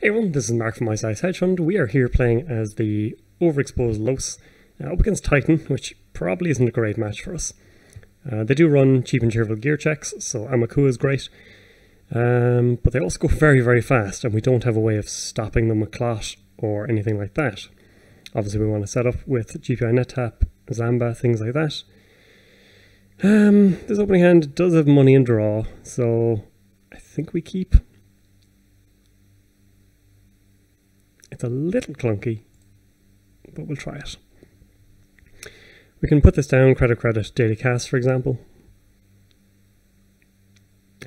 Hey everyone, this is Mark from My Size Hedge Fund. We are here playing as the overexposed Los up against Titan, which probably isn't a great match for us. They do run cheap and cheerful gear checks, so Amaku is great. But they also go very, very fast, and we don't have a way of stopping them with Clot or anything like that. Obviously we want to set up with GPI net tap, Zamba, things like that. This opening hand does have money and draw, so I think we keep. It's a little clunky, but we'll try it. We can put this down, credit, daily cast, for example.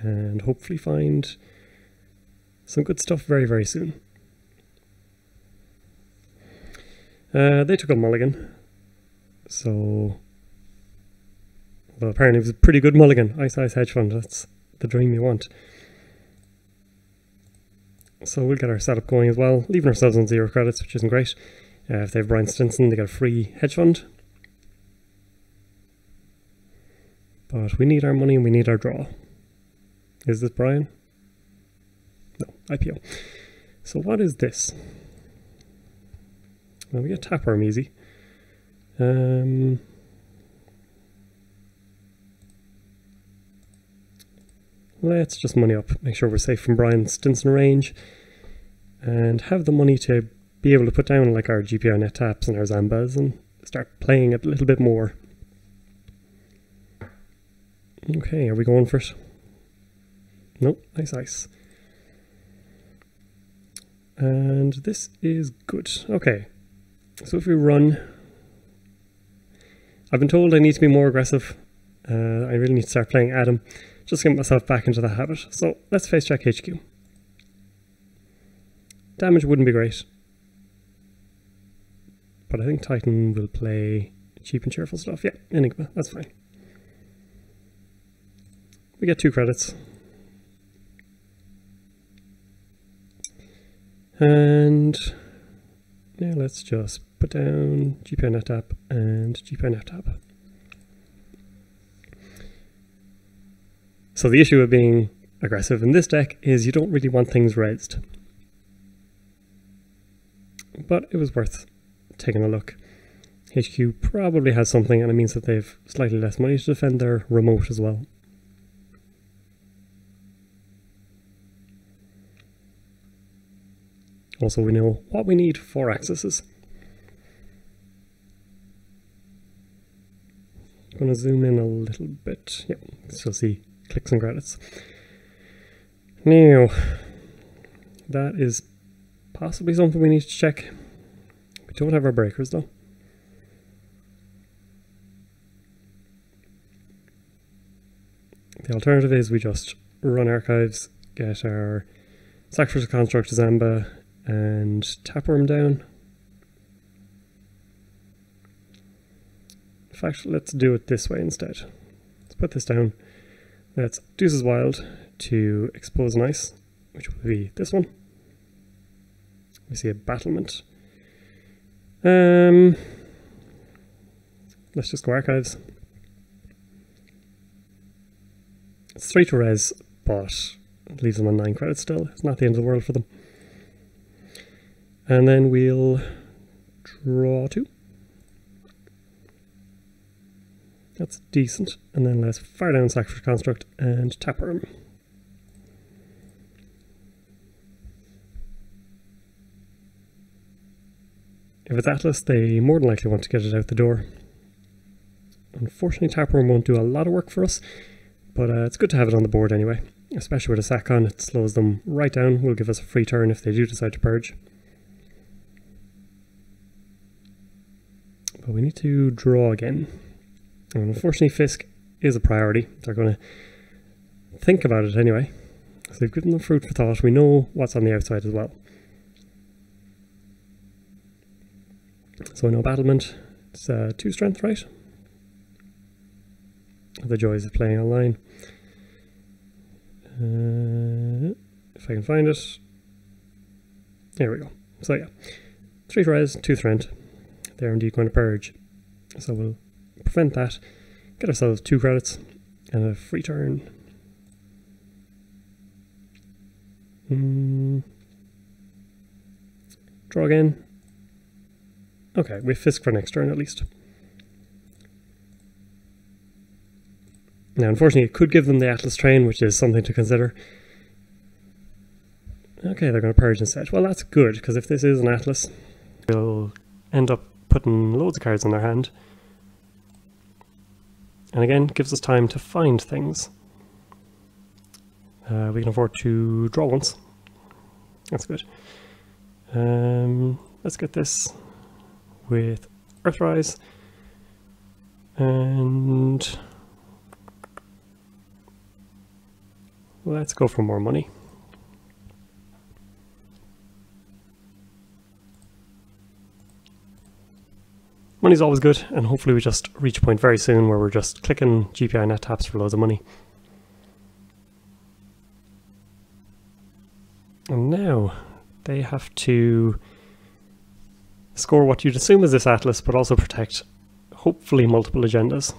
And hopefully find some good stuff very, very soon. They took a mulligan. So, well, apparently it was a pretty good mulligan. Ice Hedge Fund, that's the dream you want. So we'll get our setup going as well, leaving ourselves on 0 credits, which isn't great. If they have Brian Stinson, they get a free hedge fund. But we need our money and we need our draw. Is this Brian? No, IPO. So what is this? Well, we get Tapeworm easy. Let's just money up, make sure we're safe from Brian Stinson range, and have the money to be able to put down like our GPI net taps and our Zambas and start playing a little bit more. Okay, are we going for it? Nope, nice. And this is good. Okay, so if we run, I've been told I need to be more aggressive. I really need to start playing Adam. Just get myself back into that habit. So let's face check HQ. Damage wouldn't be great, but I think Titan will play cheap and cheerful stuff. Yeah, Enigma, that's fine. We get 2 credits. And now let's just put down GPI net tap and GPI net tap. So the issue of being aggressive in this deck is you don't really want things rezzed. But it was worth taking a look. HQ probably has something, and it means that they've slightly less money to defend their remote as well. Also, we know what we need for accesses. I'm going to zoom in a little bit. Yep, so see clicks and credits. Now, that is possibly something we need to check. We don't have our breakers though. The alternative is we just run archives, get our Sacrificial Construct Zamba and Tapeworm down. In fact, let's do it this way instead. Let's put this down. Let's Deuces Wild to expose an ice, which will be this one. We see a Battlement. Let's just go archives. It's 3 to res, but it leaves them on 9 credits still. It's not the end of the world for them. And then we'll draw 2. That's decent. And then let's fire down Sacrificial Construct and Tapeworm. If it's Atlas, they more than likely want to get it out the door. Unfortunately, Tapeworm won't do a lot of work for us, but it's good to have it on the board anyway. Especially with a sack on, it slows them right down. Will give us a free turn if they do decide to purge. But we need to draw again. And unfortunately, Fisk is a priority. They're going to think about it anyway. So we've given them fruit for thought. We know what's on the outside as well. So I know Battlement. It's 2 strength, right? The joys of playing online. If I can find it. There we go. So yeah, 3 res, 2 strength. They're indeed going to purge. So we'll prevent that, get ourselves 2 credits and a free turn. Draw again. Okay, we Fisk for next turn at least. Now, unfortunately, it could give them the Atlas train, which is something to consider. Okay, they're going to purge instead. Well, that's good, because if this is an Atlas, we'll end up putting loads of cards in their hand. And again, gives us time to find things. We can afford to draw once. That's good. Let's get this with Earthrise. And let's go for more money. Money's always good, and hopefully we just reach a point very soon where we're just clicking GPI net taps for loads of money. And now they have to score what you'd assume is this Atlas, but also protect hopefully multiple agendas.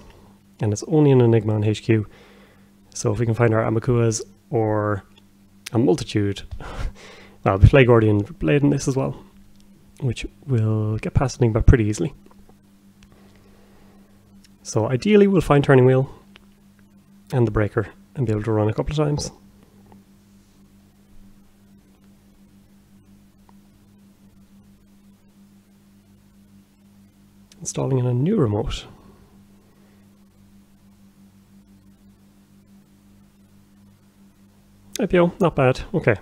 And it's only an Enigma on HQ. So if we can find our Amakuas or a multitude, well, we play Gordian Blade in this as well, which will get past Enigma pretty easily. So ideally we'll find Turning Wheel and the Breaker and be able to run a couple of times. Installing in a new remote. IPO, not bad. Okay.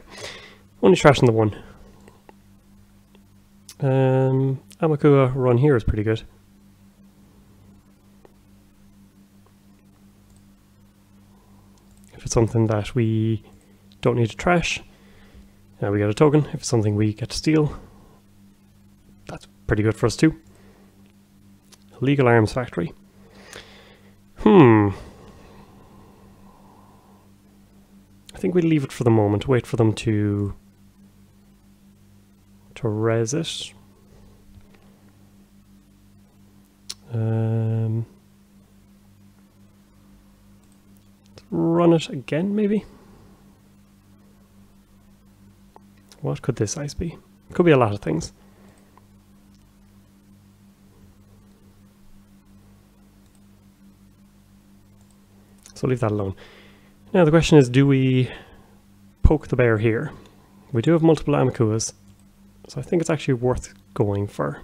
Only trashing the one. Amakua run here is pretty good. If it's something that we don't need to trash, we get a token. If it's something we get to steal, that's pretty good for us too. Legal Arms Factory. I think we'll leave it for the moment, wait for them to res it. Run it again, maybe? What could this ice be? Could be a lot of things. So leave that alone. Now the question is, do we poke the bear here? We do have multiple Amakuas, so I think it's actually worth going for.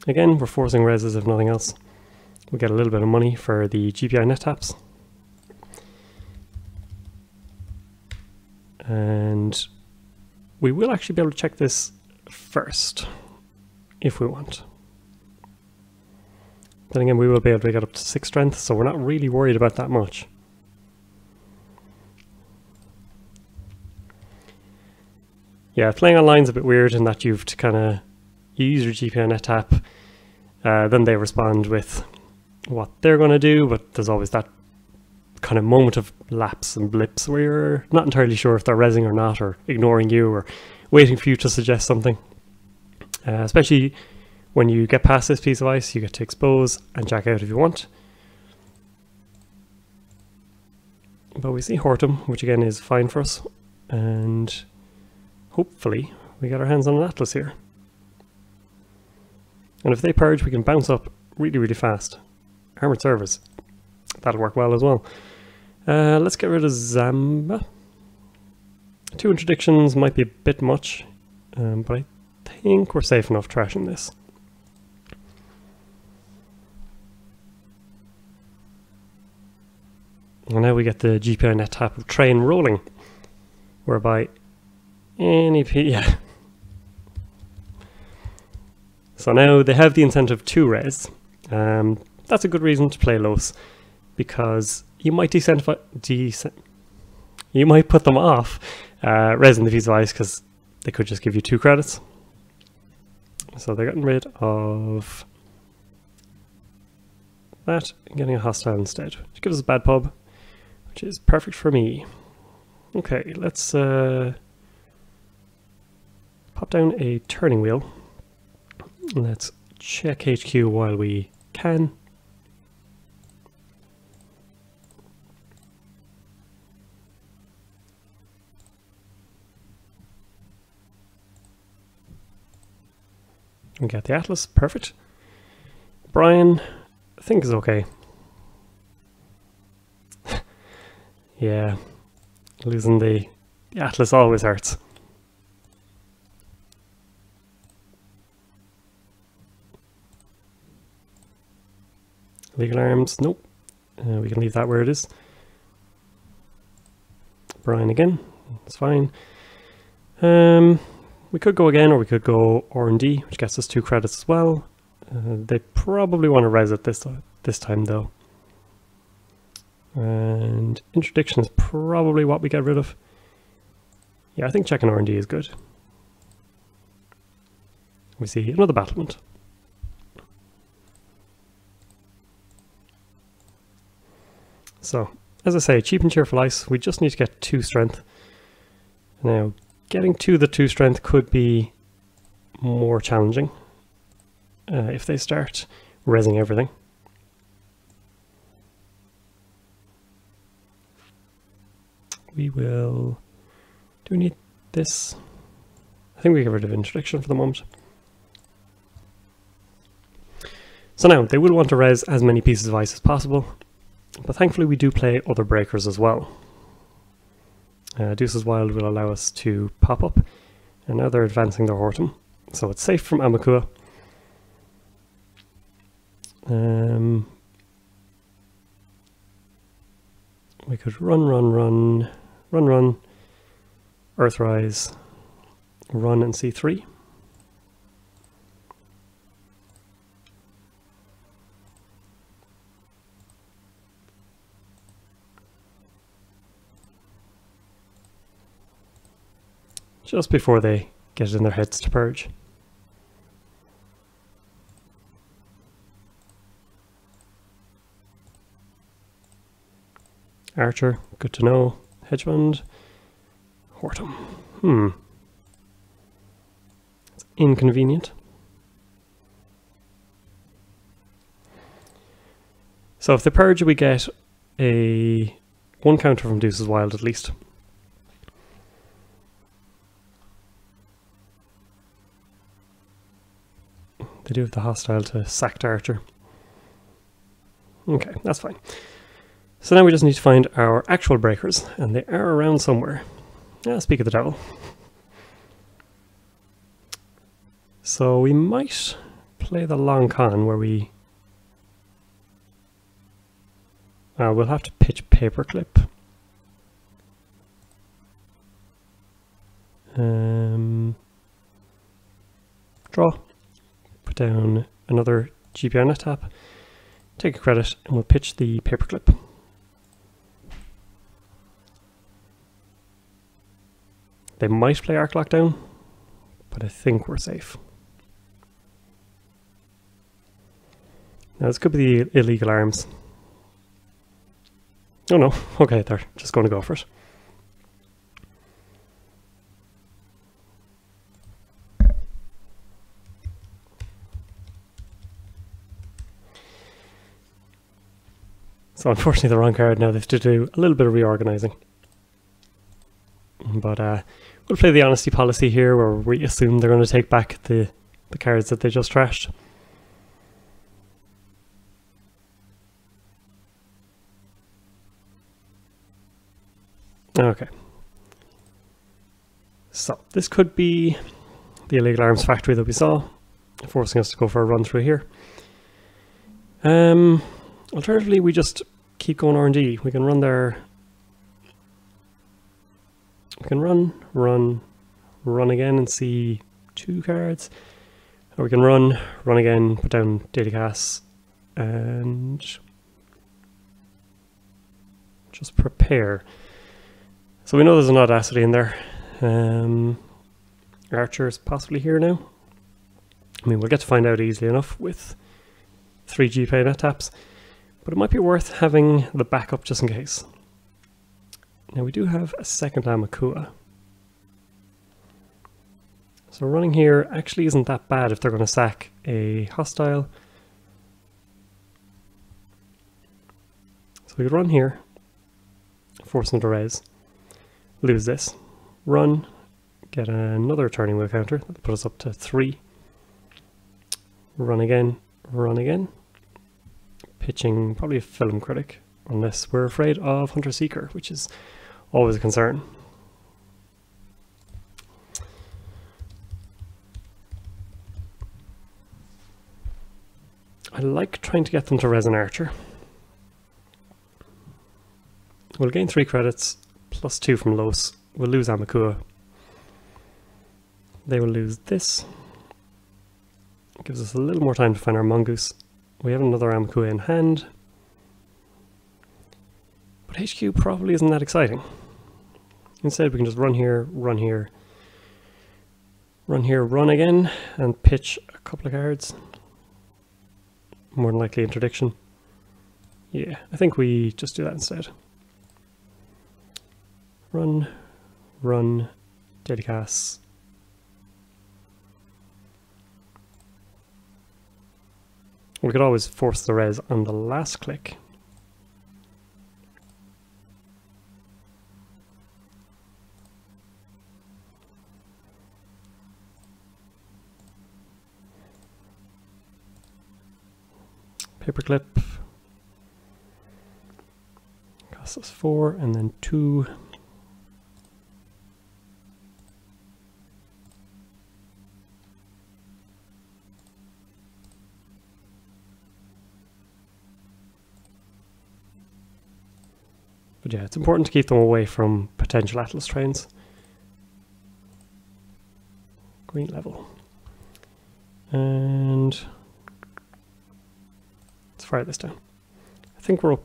Again, we're forcing reses if nothing else. We get a little bit of money for the GPI net taps. And we will actually be able to check this first, if we want. Then again, we will be able to get up to 6 strength, so we're not really worried about that much. Yeah, playing online is a bit weird in that you've to kind of use your GPI net tap, then they respond with what they're going to do, but there's always that kind of moment of lapse and blips where you're not entirely sure if they're rezzing or not, or ignoring you, or waiting for you to suggest something. Especially when you get past this piece of ice, you get to expose and jack out if you want. But we see Hortum, which again is fine for us, and hopefully we get our hands on an Atlas here. And if they purge, we can bounce up really, really fast. Armored Service, that'll work well as well. Let's get rid of Zamba. 2 interdictions might be a bit much, but I think we're safe enough trashing this. And now we get the GPI net tap of train rolling, whereby any yeah. So now they have the incentive to res. That's a good reason to play Los, because you might you might put them off resing the piece of ice because they could just give you 2 credits. So they're getting rid of that and getting a hostile instead, which gives us a bad pub, which is perfect for me. Okay, let's pop down a turning wheel. Let's check HQ while we can. We get the Atlas, perfect. Brian, I think is okay. Yeah, losing the Atlas always hurts. Legal arms, nope. We can leave that where it is. Brian again, it's fine. We could go again, or we could go R&D, which gets us 2 credits as well. They probably want to res it this time though. And interdiction is probably what we get rid of. Yeah, I think checking R&D is good. We see another battlement. So, as I say, cheap and cheerful ice, we just need to get 2 strength. Now, getting to the 2 strength could be more challenging if they start resing everything. We will... do we need this? I think we get rid of interdiction for the moment. So now, they will want to res as many pieces of ice as possible, but thankfully we do play other breakers as well. Deuce's Wild will allow us to pop up, and now they're advancing their Hortum, so it's safe from Amakua. We could run, Earthrise, run and C3. Just before they get it in their heads to purge. Archer, good to know. Hedgehog, Hortum. It's inconvenient. So if they purge, we get a 1 counter from Deuce's Wild at least. They do have the hostile to sacked Archer. Okay, that's fine. So now we just need to find our actual breakers, and they are around somewhere. Speak of the devil. So we might play the long con where we... we'll have to pitch Paperclip. Draw. Put down another GPR net tap. Take a credit, and we'll pitch the Paperclip. They might play Arc Lockdown, but I think we're safe. Now this could be the illegal arms. Oh no, okay, they're just going to go for it. So unfortunately the wrong card now, they have to do a little bit of reorganizing. But we'll play the honesty policy here, where we assume they're going to take back the cards that they just trashed. Okay. So this could be the illegal arms factory that we saw, forcing us to go for a run through here. Alternatively, we just keep going R&D. We can run there. We can run again and see 2 cards. Or we can run again, put down Daily Cast, and just prepare. So we know there's an Audacity in there. Archer is possibly here now. I mean, we'll get to find out easily enough with 3 GPA net taps, but it might be worth having the backup just in case. Now we do have a second Amakua. So running here actually isn't that bad if they're going to sack a hostile. So we could run here, force them to res, lose this, run, get another turning wheel counter, that'll put us up to 3. run again, run again. Pitching probably a film critic, unless we're afraid of Hunter Seeker, which is always a concern. I like trying to get them to res an archer. We'll gain 3 credits, plus 2 from Los. We'll lose Amakua. They will lose this. It gives us a little more time to find our mongoose. We have another Amakua in hand. But HQ probably isn't that exciting. Instead we can just run here, run here, run here, run again, and pitch a couple of cards. More than likely interdiction. Yeah, I think we just do that instead. Run, run, daily casts. We could always force the res on the last click. Paperclip. Costs us 4 and then 2. But yeah, it's important to keep them away from potential Atlas trains. Green level. And let's fire this down. I think we're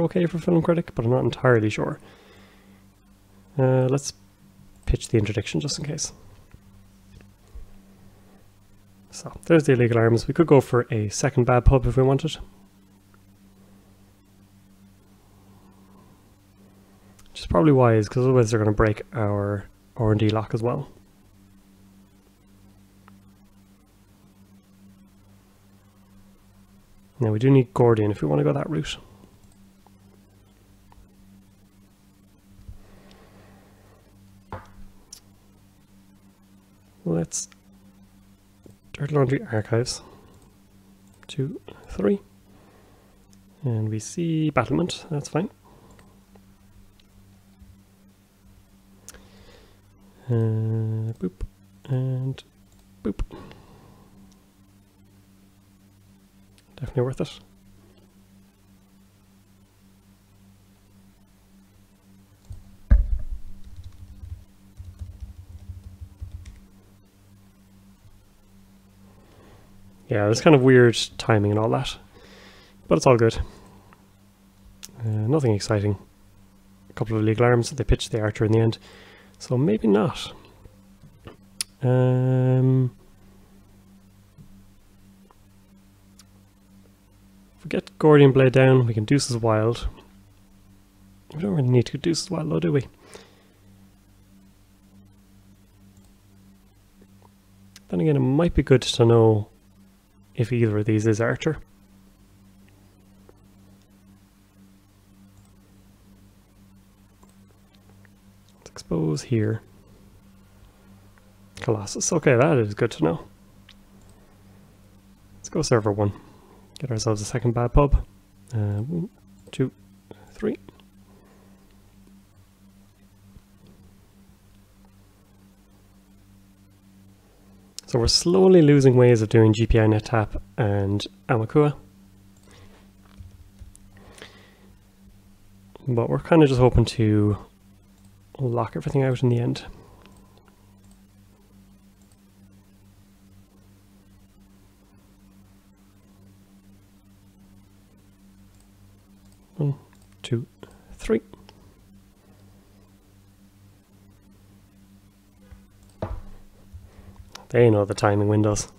okay for film critic, but I'm not entirely sure. Let's pitch the interdiction just in case. So there's the illegal arms. We could go for a second bad pub if we wanted. Which is probably wise, because otherwise they're going to break our R&D lock as well. Now we do need Gordian if we want to go that route. Let's Dirty Laundry Archives. 2, 3. And we see Battlement, that's fine. Boop and boop. Definitely worth it. Yeah, there's kind of weird timing and all that, but it's all good. Nothing exciting. A couple of legal arms, they pitched the archer in the end. So maybe not. If we get Gordian Blade down, we can Deuce's Wild. We don't really need to Deuce's Wild though, do we? Then again, it might be good to know if either of these is Archer. Expose here. Colossus. Okay, that is good to know. Let's go server 1. Get ourselves a second bad pub. 1, 2, 3. So we're slowly losing ways of doing GPI net tap and Amakua. But we're kind of just hoping to lock everything out in the end. One, 2, 3. They know the timing windows,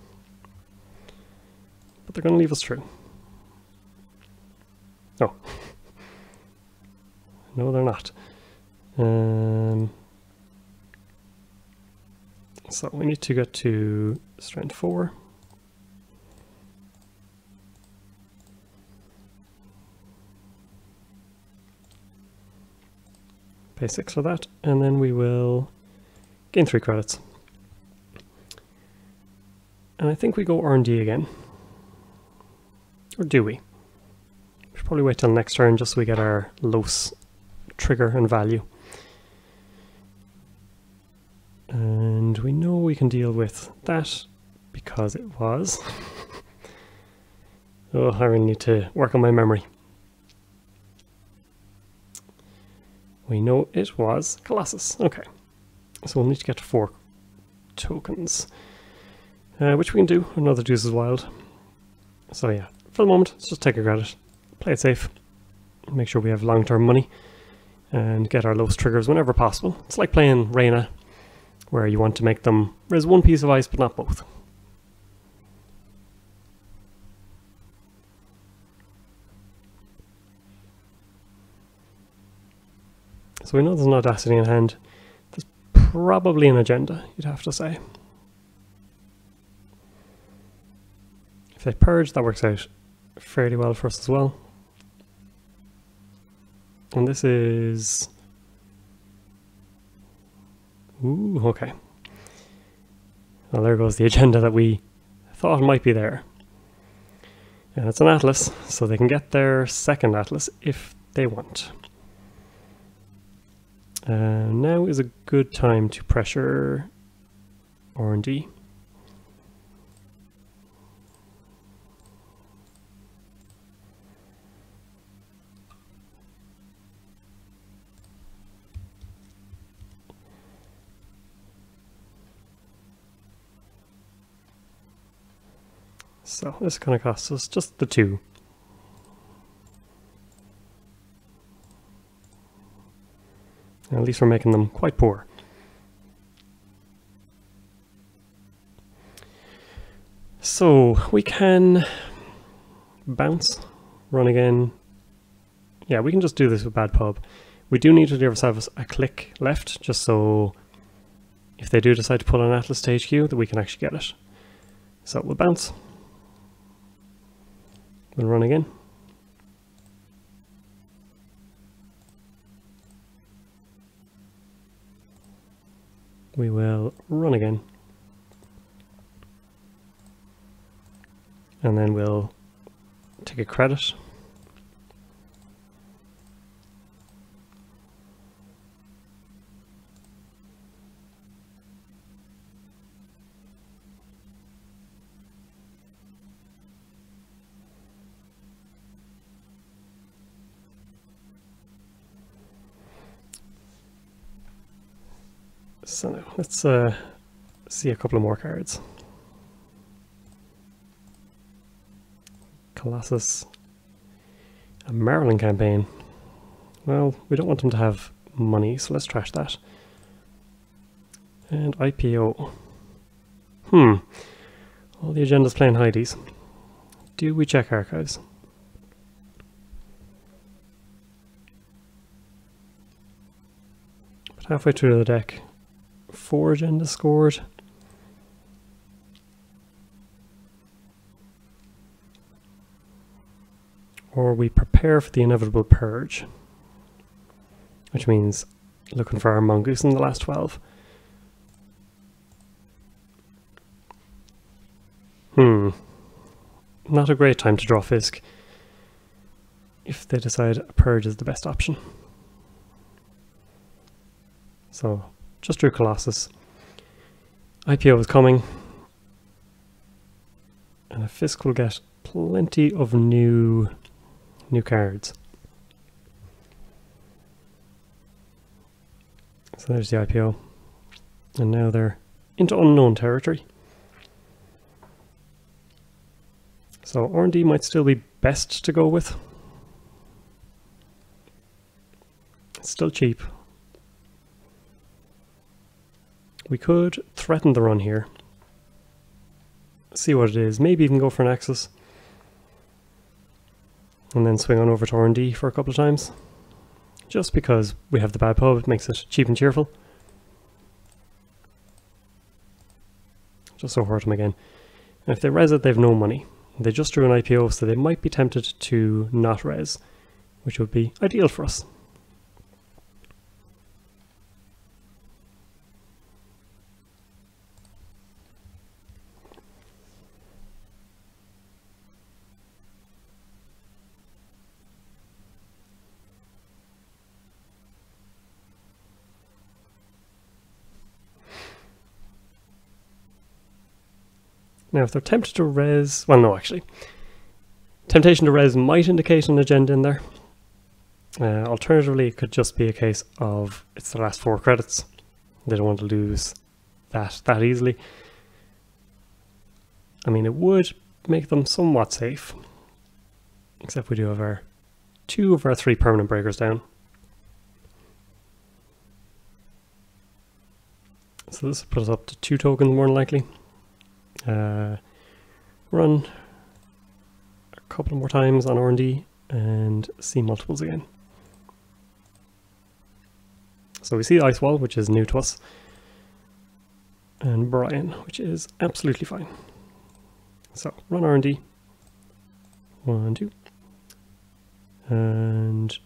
but they're going to leave us through. Oh. No, they're not. So we need to get to strength 4. Pay 6 for that, and then we will gain 3 credits. And I think we go R&D again. Or do we? We should probably wait till next turn just so we get our Los trigger and value. And we know we can deal with that because it was... Oh, I really need to work on my memory. We know it was Colossus. Okay. So we'll need to get to 4 tokens. Which we can do. Another Deuces Wild. So yeah, for the moment, let's just take a credit. Play it safe. Make sure we have long-term money. And get our Los triggers whenever possible. It's like playing Reina, where you want to make them raise one piece of ice, but not both. So we know there's an Audacity in hand. There's probably an agenda, you'd have to say. If they purge, that works out fairly well for us as well. And this is... Ooh, okay. Well, there goes the agenda that we thought might be there. And it's an Atlas, so they can get their second Atlas if they want. Now is a good time to pressure R&D. So this is going to cost us just the 2. And at least we're making them quite poor. So we can bounce, run again. Yeah, we can just do this with Bad Pub. We do need to give ourselves a click left, just so if they do decide to pull an Atlas to HQ, that we can actually get it. So we'll bounce. We'll run again. We will run again. And then we'll take a credit. So now let's see a couple of more cards. Colossus, a Maryland campaign. Well, we don't want them to have money, so let's trash that. And IPO. All the agendas playing hideys. Do we check archives? But halfway through the deck, 4 agendas scored. Or we prepare for the inevitable purge, which means looking for our mongoose in the last 12. Not a great time to draw Fisk if they decide a purge is the best option. So just drew Colossus. IPO is coming, and a Fisk will get plenty of new cards. So there's the IPO, and now they're into unknown territory. So R&D might still be best to go with. It's still cheap. We could threaten the run here. See what it is. Maybe even go for an Axis. And then swing on over to R&D for a couple of times. Just because we have the Bad Pub, it makes it cheap and cheerful. Just so hurt them again. And if they res it, they have no money. They just drew an IPO, so they might be tempted to not res, which would be ideal for us. Now, if they're tempted to res... Well, no, actually. Temptation to res might indicate an agenda in there. Alternatively, it could just be a case of it's the last 4 credits. They don't want to lose that easily. I mean, it would make them somewhat safe. Except we do have our 2 of our 3 permanent breakers down. So this will put us up to 2 tokens more than likely. Run a couple more times on R&D and see multiples again. So we see Ice Wall, which is new to us, and Brian, which is absolutely fine. So run R&D, 1, 2, and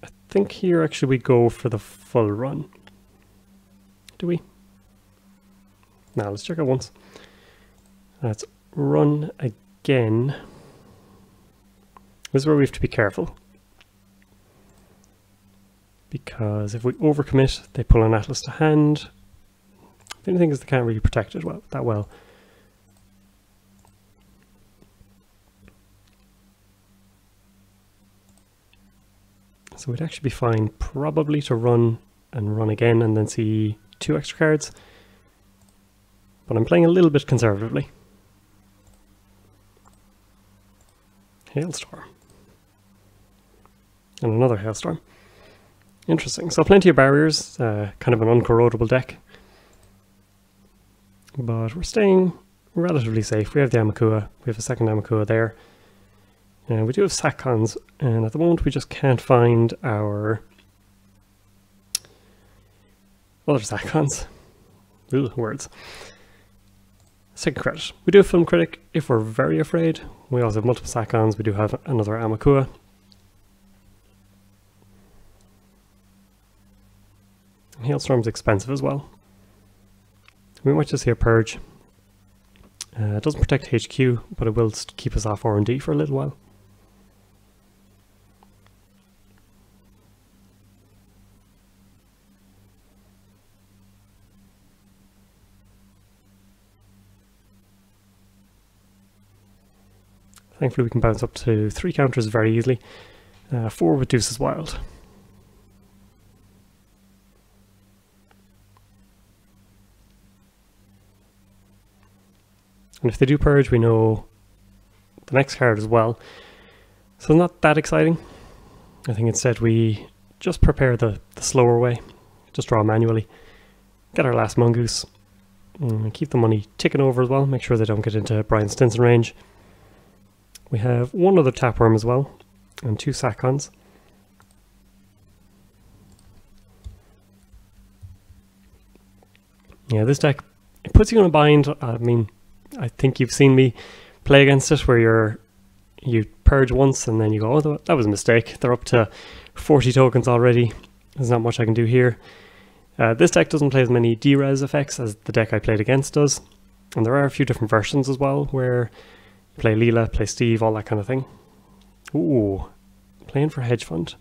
I think here actually we go for the full run. Do we? Now let's check it once. Let's run again. This is where we have to be careful, because if we overcommit, they pull an Atlas to hand. The only thing is they can't really protect it that well. So we'd actually be fine probably to run and run again and then see 2 extra cards. But I'm playing a little bit conservatively. Hailstorm. And another Hailstorm. Interesting. So plenty of barriers, kind of an uncorrodable deck. But we're staying relatively safe. We have the Amakua, we have a second Amakua there. And we do have Sackcons, and at the moment we just can't find our other Sackcons. Ooh, words. Second credit. We do have Film Critic if we're very afraid. We also have multiple Sackcons. We do have another Amakua. Hailstorm's expensive as well. We might just see a Purge. It doesn't protect HQ, but it will keep us off R&D for a little while. Thankfully we can bounce up to 3 counters very easily. 4 with Deuces Wild. And if they do Purge, we know the next card as well. So not that exciting. I think instead we just prepare the slower way. Just draw manually. Get our last Mongoose. And keep the money ticking over as well. Make sure they don't get into Brian Stinson range. We have 1 other Tapeworm as well. And 2 Sackcons. Yeah, this deck, it puts you in a bind. I mean, I think you've seen me play against it where you purge once and then you go, oh, that was a mistake. They're up to 40 tokens already. There's not much I can do here. This deck doesn't play as many D-res effects as the deck I played against does. And there are a few different versions as well where you play Leela, play Steve, all that kind of thing. Ooh, playing for Hedge Fund.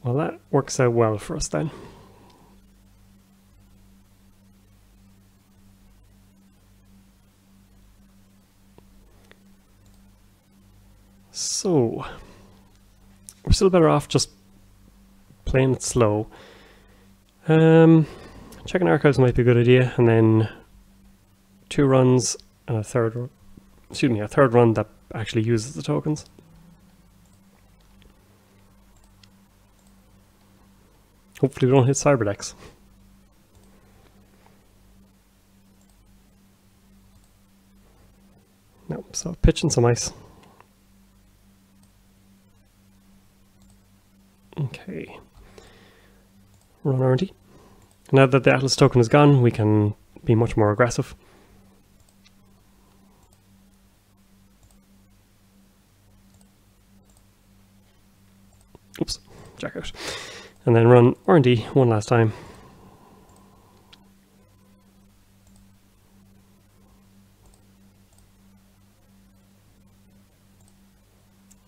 Well, that works out well for us then. So, we're still better off just playing it slow. Checking archives might be a good idea, and then 2 runs and a third run that actually uses the tokens. Hopefully we don't hit Cyberdecks. No, so pitching some ice. Okay, run R&D. Now that the Atlas token is gone, we can be much more aggressive. Oops, jack out. And then run R&D one last time.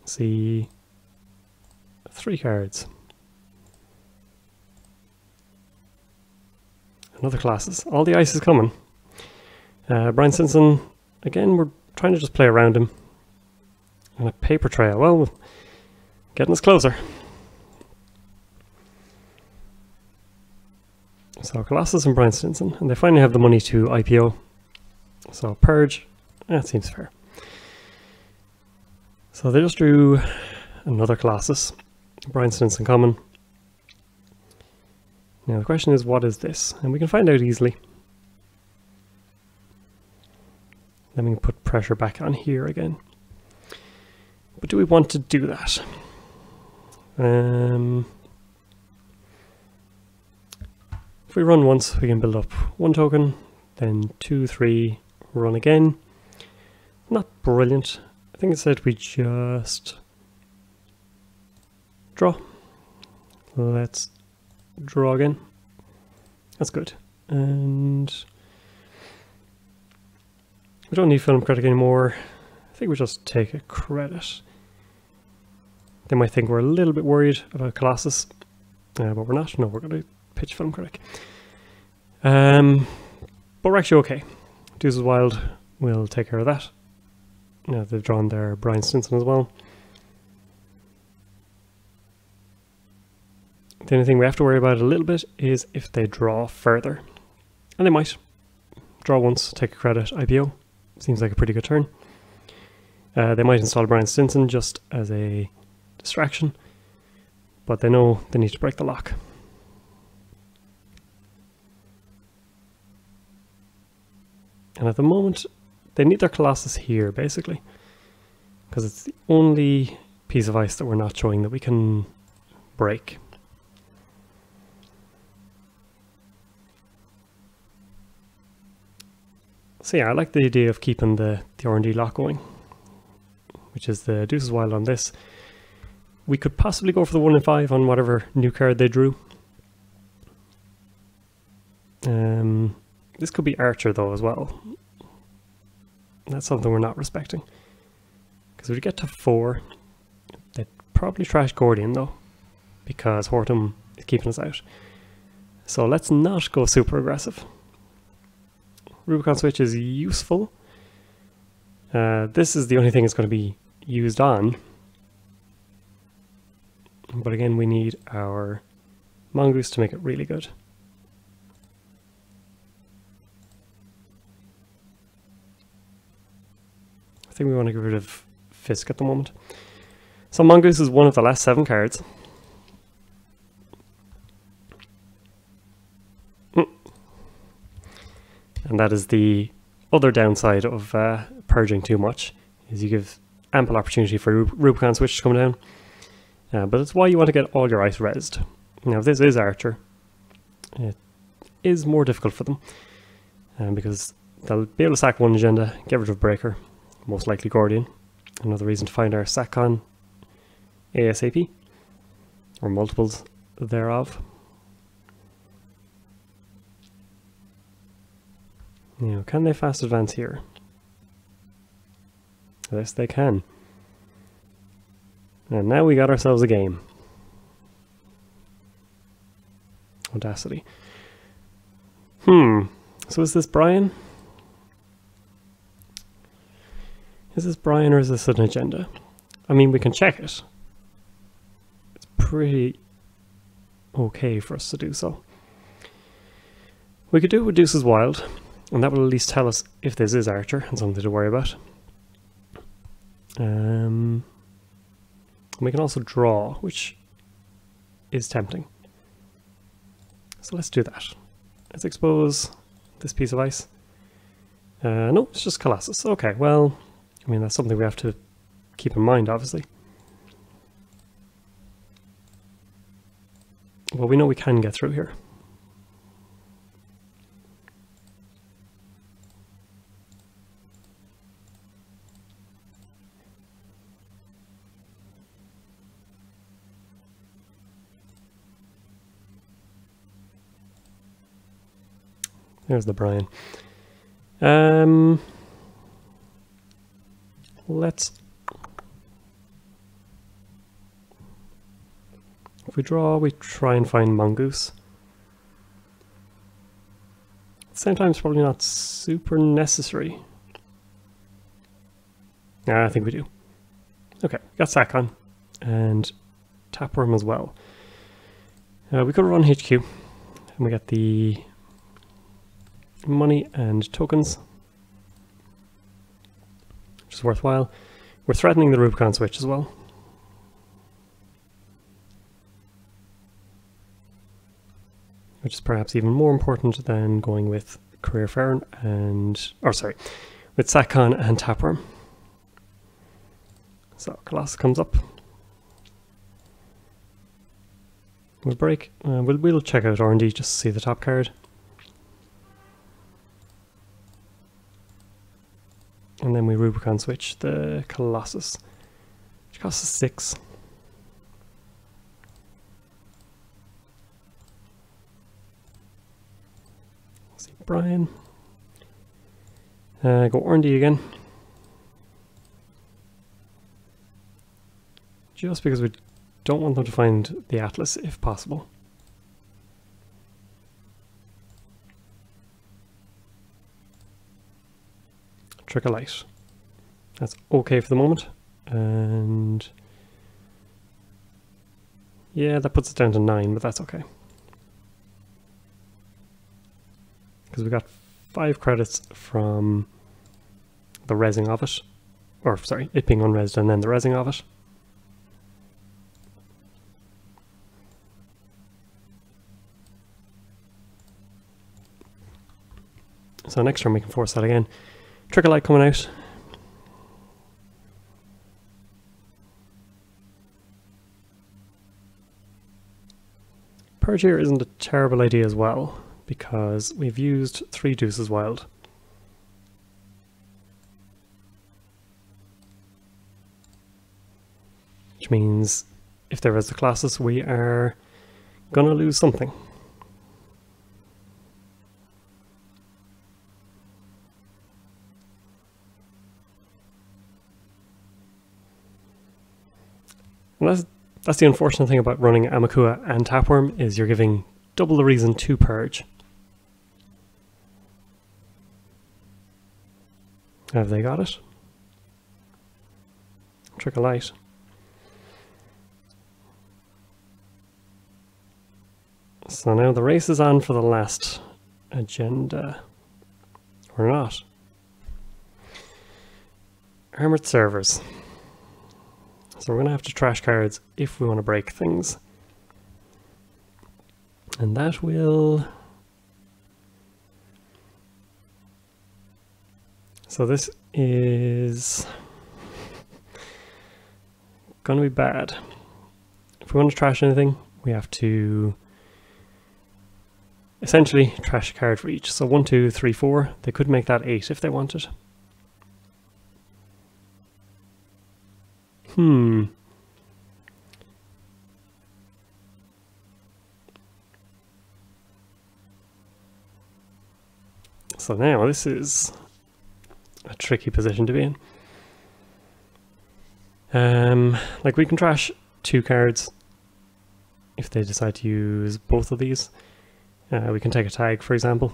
See 3 cards. Another classes. All the ice is coming. Brian Stinson, again, we're trying to just play around him. And a paper trail. Well, getting us closer. So Colossus and Brian Stinson, and they finally have the money to IPO. So Purge, that seems fair. So they just drew another Colossus. Brian Stinson common. Now the question is, what is this? And we can find out easily. Then we can put pressure back on here again. But do we want to do that? If we run once, we can build up 1 token, then 2, 3, run again. Not brilliant. I think it said we just draw. Let's draw again. That's good. And we don't need film credit anymore. I think we just take a credit. They might think we're a little bit worried about Colossus, but we're not. No, we're going to pitch film critic. But we're actually okay. Deuce is Wild will take care of that. Now they've drawn their Brian Stinson as well. The only thing we have to worry about a little bit is if they draw further. And they might. Draw once, take a credit, IPO. Seems like a pretty good turn. They might install Brian Stinson just as a distraction, but they know they need to break the lock. And at the moment, they need their Colossus here, basically, because it's the only piece of ice that we're not showing that we can break. So yeah, I like the idea of keeping the R&D lock going, which is the Deuces Wild on this. We could possibly go for the 1 in 5 on whatever new card they drew. This could be Archer though as well. That's something we're not respecting. Because if we get to 4, they'd probably trash Gordian though, because Hortum is keeping us out. So let's not go super aggressive. Rubicon Switch is useful. This is the only thing it's going to be used on. But again, we need our Mongoose to make it really good. I think we want to get rid of Fisk at the moment. So Mongoose is one of the last 7 cards. And that is the other downside of purging too much, is you give ample opportunity for Rubicon Switch to come down. But it's why you want to get all your ice rezzed. Now if this is Archer, it is more difficult for them, because they'll be able to sack 1 agenda, get rid of Breaker, most likely Gordian. Another reason to find our sack-on ASAP, or multiples thereof. Now, can they fast advance here? Yes, they can. And now we got ourselves a game. Audacity. So is this Brian? Is this Brian or is this an agenda? I mean, we can check it. It's pretty okay for us to do so. We could do it with Deuces Wild, and that will at least tell us if this is Archer and something to worry about. We can also draw, which is tempting. So let's do that. Let's expose this piece of ice. No, it's just Colossus. Okay, well, I mean, that's something we have to keep in mind, obviously. Well, we know we can get through here. There's the Brian. Let's... If we draw, we try and find Mongoose. the same time, it's probably not super necessary. I think we do. Okay, got Sakon and Tapeworm as well. We could run HQ, and we get the money and tokens, which is worthwhile. We're threatening the Rubicon switch as well. Which is perhaps even more important than going with Career Farron and, or sorry, with Sakon and Tapeworm. So Colossus comes up. We'll break. We'll check out R&D just to see the top card. And then we Rubicon switch the Colossus, which costs us 6. See Brian. Go R&D again. Just because we don't want them to find the Atlas if possible. Trick a light. That's okay for the moment. And yeah, that puts it down to 9, but that's okay. Because we got 5 credits from the rezzing of it. Or sorry, it being unrezzed and then the rezzing of it. So next turn we can force that again. Trick a light coming out. Purge here isn't a terrible idea as well, because we've used 3 Deuces Wild. Which means if there is the Colossus, we are gonna lose something. And that's the unfortunate thing about running Amakua and Tapeworm, is you're giving double the reason to purge. Have they got it? Trick a light. So now the race is on for the last agenda. Or not. Armored servers. So we're going to have to trash cards if we want to break things. And that will... So this is going to be bad. If we want to trash anything, we have to essentially trash a card for each. So 1, 2, 3, 4. They could make that 8 if they wanted. So now this is a tricky position to be in. Like we can trash 2 cards if they decide to use both of these. We can take a tag, for example.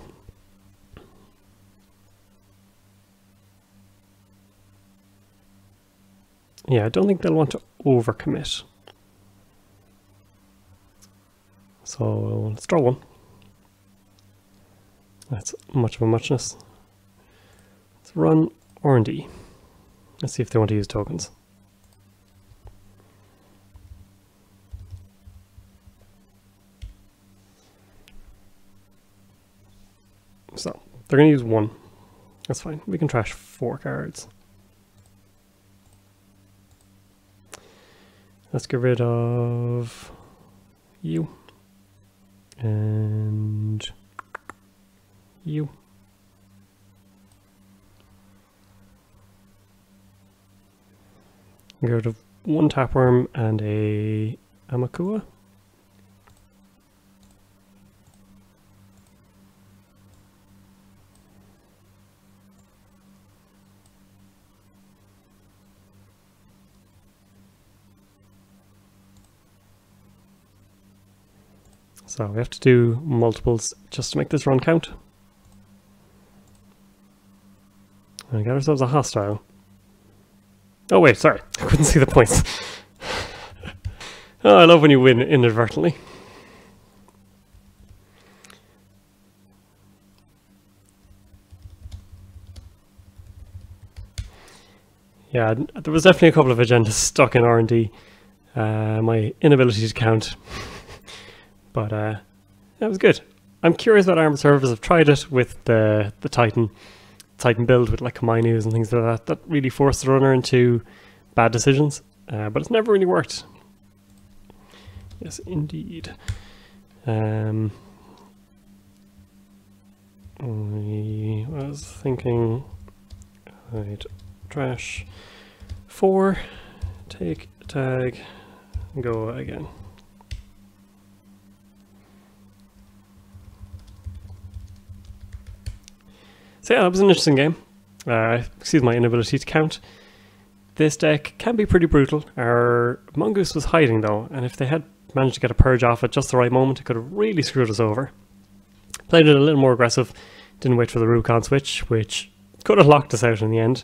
Yeah, I don't think they'll want to overcommit. So let's draw 1. That's much of a muchness. Let's run R&D. Let's see if they want to use tokens. So they're going to use 1. That's fine. We can trash 4 cards. Let's get rid of you and you. Get rid of 1 Tapeworm and a Amakua. So we have to do multiples just to make this run count. We got ourselves a hostile. Oh wait, sorry. I couldn't see the points. Oh, I love when you win inadvertently. Yeah, there was definitely a couple of agendas stuck in R&D. My inability to count. But that was good. I'm curious what armored servers have tried it with the Titan build with like HammyNotTheHamster and things like that. That really forced the runner into bad decisions. But it's never really worked. Yes, indeed. I was thinking I'd trash 4, take tag, go again. So yeah, that was an interesting game. Excuse my inability to count. This deck can be pretty brutal. Our Mongoose was hiding though, and if they had managed to get a purge off at just the right moment, it could have really screwed us over. Played it a little more aggressive, didn't wait for the Rukon switch, which could have locked us out in the end.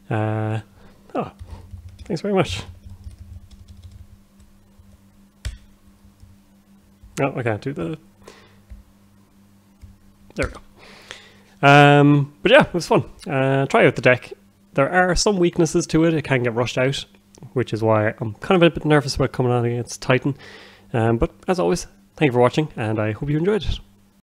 Oh, thanks very much. Oh, I can't do the... There we go. But yeah, it was fun. Try out the deck. There are some weaknesses to it. It can get rushed out, which is why I'm kind of a bit nervous about coming on against Titan. But as always, thank you for watching, and I hope you enjoyed it.